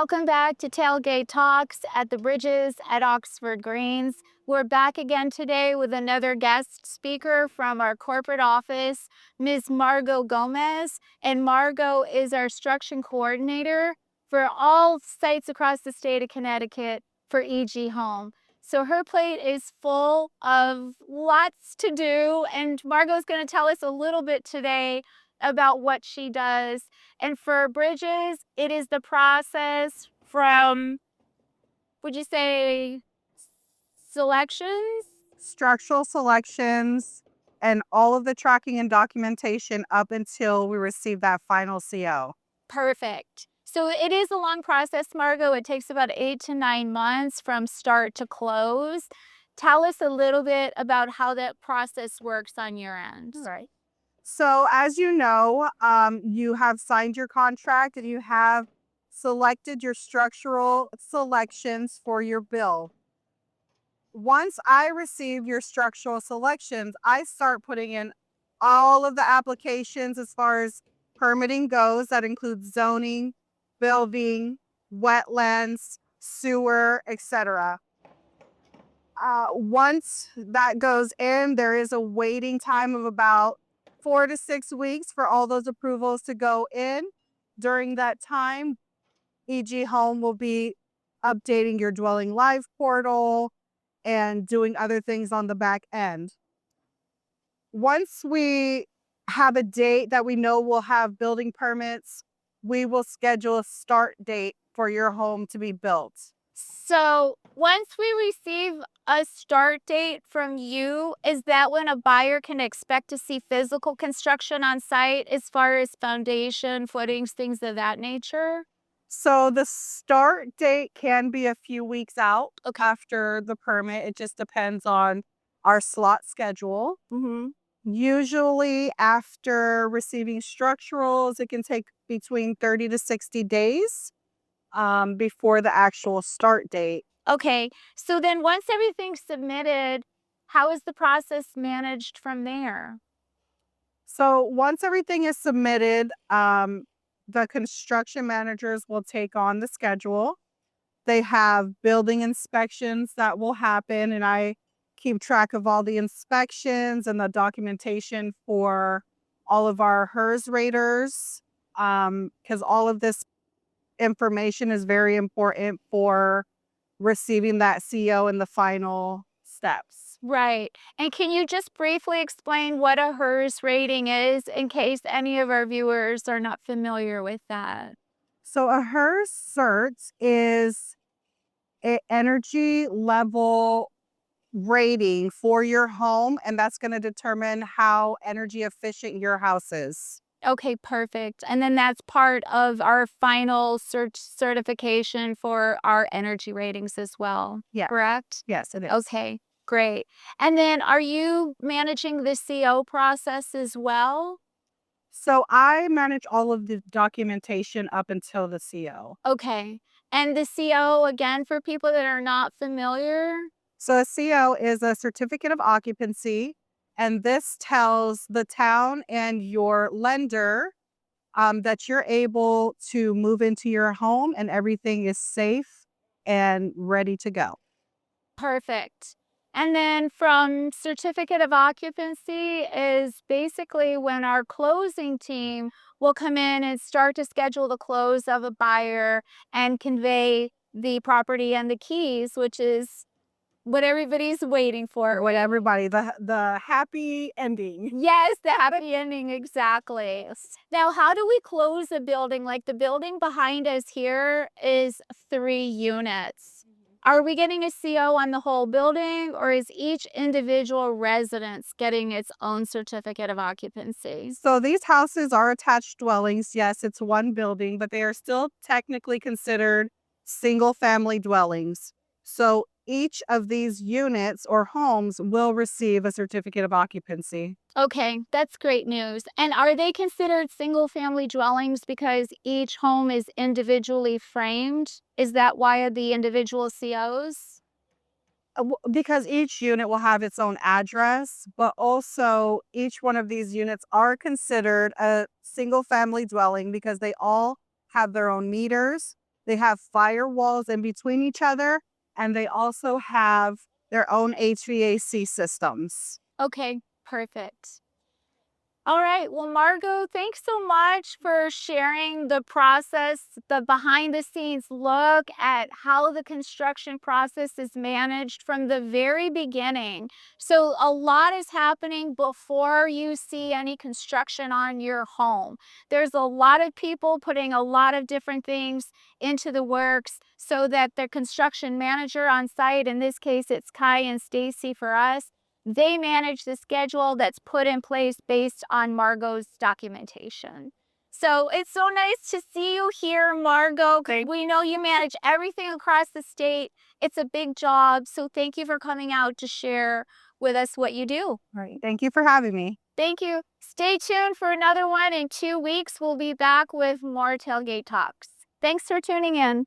Welcome back to Tailgate Talks at the Bridges at Oxford Greens. We're back again today with another guest speaker from our corporate office, Ms. Margo Gomez. And Margo is our instruction coordinator for all sites across the state of Connecticut for EG Home. So her plate is full of lots to do, and Margo's going to tell us a little bit today about what she does. And for Bridges, it is the process from, would you say, selections? Structural selections, and all of the tracking and documentation up until we receive that final CO. Perfect. So it is a long process, Margo. It takes about 8 to 9 months from start to close. Tell us a little bit about how that process works on your end. All right. So as you know, you have signed your contract and you have selected your structural selections for your bill. Once I receive your structural selections, I start putting in all of the applications as far as permitting goes. That includes zoning, building, wetlands, sewer, etc. Once that goes in, there is a waiting time of about 4 to 6 weeks for all those approvals to go in. During that time, EG Home will be updating your dwelling live portal and doing other things on the back end. Once we have a date that we know we'll have building permits, we will schedule a start date for your home to be built. So once we receive a start date from you, is that when a buyer can expect to see physical construction on site as far as foundation, footings, things of that nature? So the start date can be a few weeks out after the permit. It just depends on our slot schedule. Usually after receiving structurals, it can take between 30 to 60 days before the actual start date. Okay, so then once everything's submitted, how is the process managed from there? So once everything is submitted, the construction managers will take on the schedule. They have building inspections that will happen, and I keep track of all the inspections and the documentation for all of our HERS raters, because all of this information is very important for receiving that CO in the final steps. Right. And can you just briefly explain what a HERS rating is in case any of our viewers are not familiar with that? So a HERS cert is an energy level rating for your home, and that's going to determine how energy efficient your house is. Okay, perfect. And then that's part of our final certification for our energy ratings as well, Yeah. correct? Yes, it is. Okay, great. And then are you managing the CO process as well? So I manage all of the documentation up until the CO. Okay. And the CO, again, for people that are not familiar? So a CO is a certificate of occupancy, and this tells the town and your lender that you're able to move into your home and everything is safe and ready to go. Perfect. And then from certificate of occupancy is basically when our closing team will come in and start to schedule the close of a buyer and convey the property and the keys, which is what everybody's waiting for. What everybody, the happy ending. Yes, the happy ending, exactly. Now, how do we close a building? Like the building behind us here is 3 units. Are we getting a CO on the whole building, or is each individual residence getting its own certificate of occupancy? So these houses are attached dwellings. Yes, it's one building, but they are still technically considered single family dwellings. So each of these units or homes will receive a certificate of occupancy. Okay, that's great news. And are they considered single family dwellings because each home is individually framed? Is that why the individual COs? Because each unit will have its own address, but also each one of these units are considered a single family dwelling because they all have their own meters. They have firewalls in between each other, and they also have their own HVAC systems. Okay, perfect. All right. Well, Margo, thanks so much for sharing the process, the behind the scenes look at how the construction process is managed from the very beginning. So, a lot is happening before you see any construction on your home. There's a lot of people putting a lot of different things into the works so that the construction manager on site, in this case, it's Kai and Stacy for us, they manage the schedule that's put in place based on Margo's documentation. So it's so nice to see you here, Margo. We know you manage everything across the state. It's a big job. So thank you for coming out to share with us what you do. All right. Thank you for having me. Thank you. Stay tuned for another one. In 2 weeks, we'll be back with more Tailgate Talks. Thanks for tuning in.